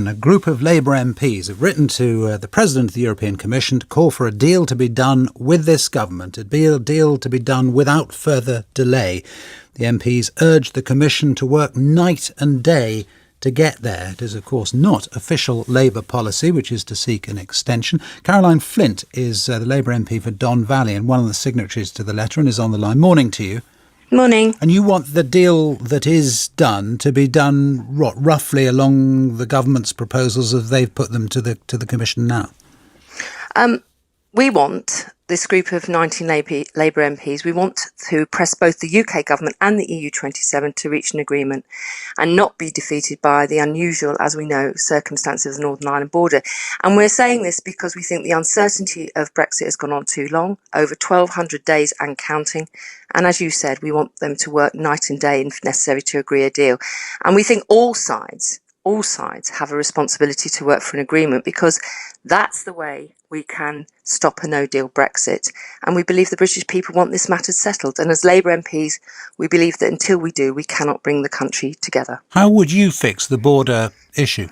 A group of Labour MPs have written to the President of the European Commission to call for a deal to be done with this government, a deal to be done without further delay. The MPs urged the Commission to work night and day to get there. It is, of course, not official Labour policy, which is to seek an extension. Caroline Flint is the Labour MP for Don Valley and one of the signatories to the letter and is on the line. Morning to you. Morning. And you want the deal that is done to be done, roughly along the government's proposals as they've put them to the Commission now? We want, this group of 19 Labour MPs, we want to press both the UK government and the EU27 to reach an agreement and not be defeated by the unusual, as we know, circumstances of the Northern Ireland border. And we're saying this because we think the uncertainty of Brexit has gone on too long, over 1,200 days and counting. And as you said, we want them to work night and day if necessary to agree a deal. And we think all sides have a responsibility to work for an agreement, because that's the way we can stop a no-deal Brexit. And we believe the British people want this matter settled. And as Labour MPs, we believe that until we do, we cannot bring the country together. How would you fix the border issue?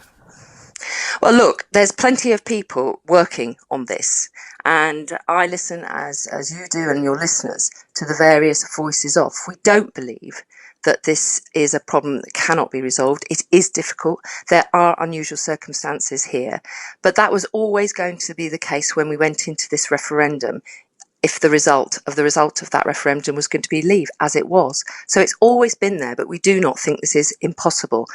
Well, look, there's plenty of people working on this. And I listen, as you do and your listeners, to the various voices off. We don't believe that this is a problem that cannot be resolved. It is difficult. There are unusual circumstances here. But that was always going to be the case when we went into this referendum, if the result of that referendum was going to be leave, as it was. So it's always been there, but we do not think this is impossible.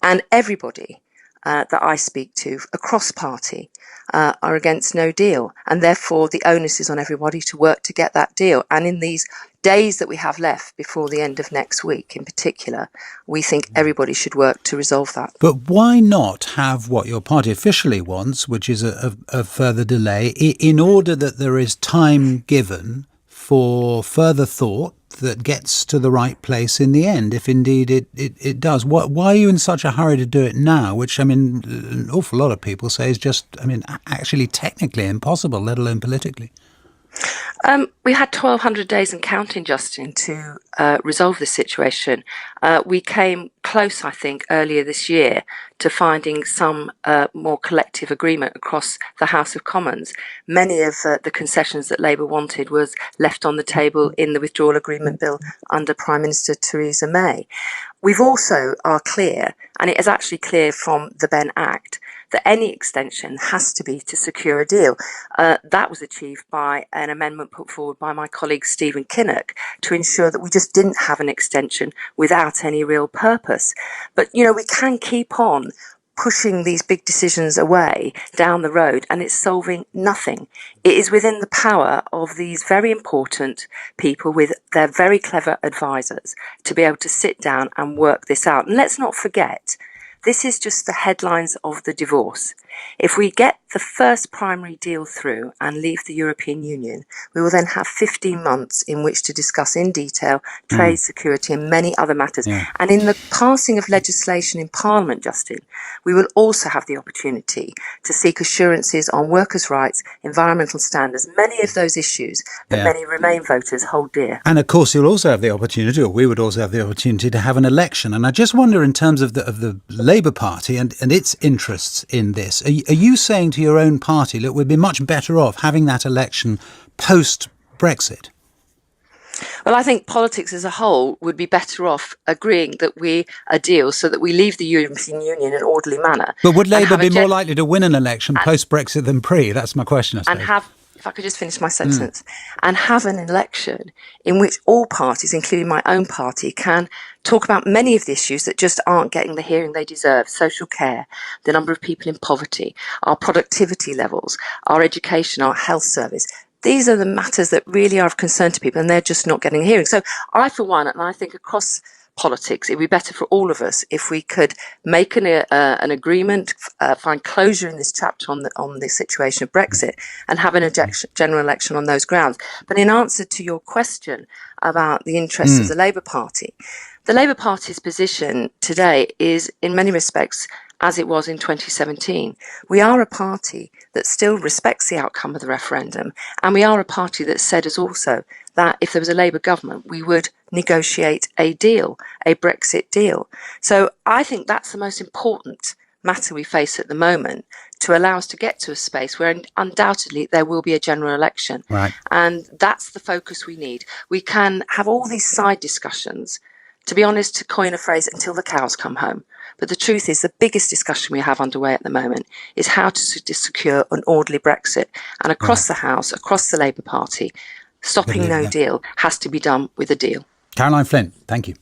And everybody that I speak to across party are against no deal, and therefore the onus is on everybody to work to get that deal. And in these days that we have left before the end of next week in particular, we think everybody should work to resolve that. But why not have what your party officially wants, which is a further delay, in order that there is time given for further thought that gets to the right place in the end, if indeed it does? Why are you in such a hurry to do it now, which, I mean, an awful lot of people say is just, actually technically impossible, let alone politically? We had 1,200 days and counting, Justin, to resolve this situation. We came close, I think, earlier this year to finding some more collective agreement across the House of Commons. Many of the concessions that Labour wanted was left on the table in the withdrawal agreement bill under Prime Minister Theresa May. We've also are clear, and it is actually clear from the Ben Act, that any extension has to be to secure a deal. That was achieved by an amendment put forward by my colleague Stephen Kinnock to ensure that we just didn't have an extension without any real purpose. But, we can keep on pushing these big decisions away down the road, and it's solving nothing. It is within the power of these very important people with their very clever advisors to be able to sit down and work this out. And let's not forget, this is just the headlines of the divorce. If we get the first primary deal through and leave the European Union, we will then have 15 months in which to discuss in detail trade, security and many other matters. Yeah. And in the passing of legislation in Parliament, Justin, we will also have the opportunity to seek assurances on workers' rights, environmental standards, many of those issues that many Remain voters hold dear. And of course, you'll also have the opportunity, or we would also have the opportunity, to have an election. And I just wonder, in terms of the Labour Party and its interests in this, are you saying to your own party, look, we'd be much better off having that election post-Brexit? Well, I think politics as a whole would be better off agreeing that a deal so that we leave the European Union in an orderly manner. But would Labour be more likely to win an election post-Brexit than pre? That's my question, I suppose. If I could just finish my sentence, and have an election in which all parties, including my own party, can talk about many of the issues that just aren't getting the hearing they deserve: social care, the number of people in poverty, our productivity levels, our education, our health service. These are the matters that really are of concern to people, and they're just not getting a hearing. So I, for one, and I think across politics, it would be better for all of us if we could make an agreement, find closure in this chapter on the situation of Brexit, and have an general election on those grounds. But in answer to your question about the interests of the Labour Party, the Labour Party's position today is, in many respects, as it was in 2017. We are a party that still respects the outcome of the referendum, and we are a party that said as also that if there was a Labour government, we would negotiate a deal, a Brexit deal. So I think that's the most important matter we face at the moment to allow us to get to a space where undoubtedly there will be a general election. Right. And that's the focus we need. We can have all these side discussions, to be honest, to coin a phrase, until the cows come home. But the truth is, the biggest discussion we have underway at the moment is how to secure an orderly Brexit. And across the House, across the Labour Party, stopping no deal has to be done with a deal. Caroline Flint, thank you.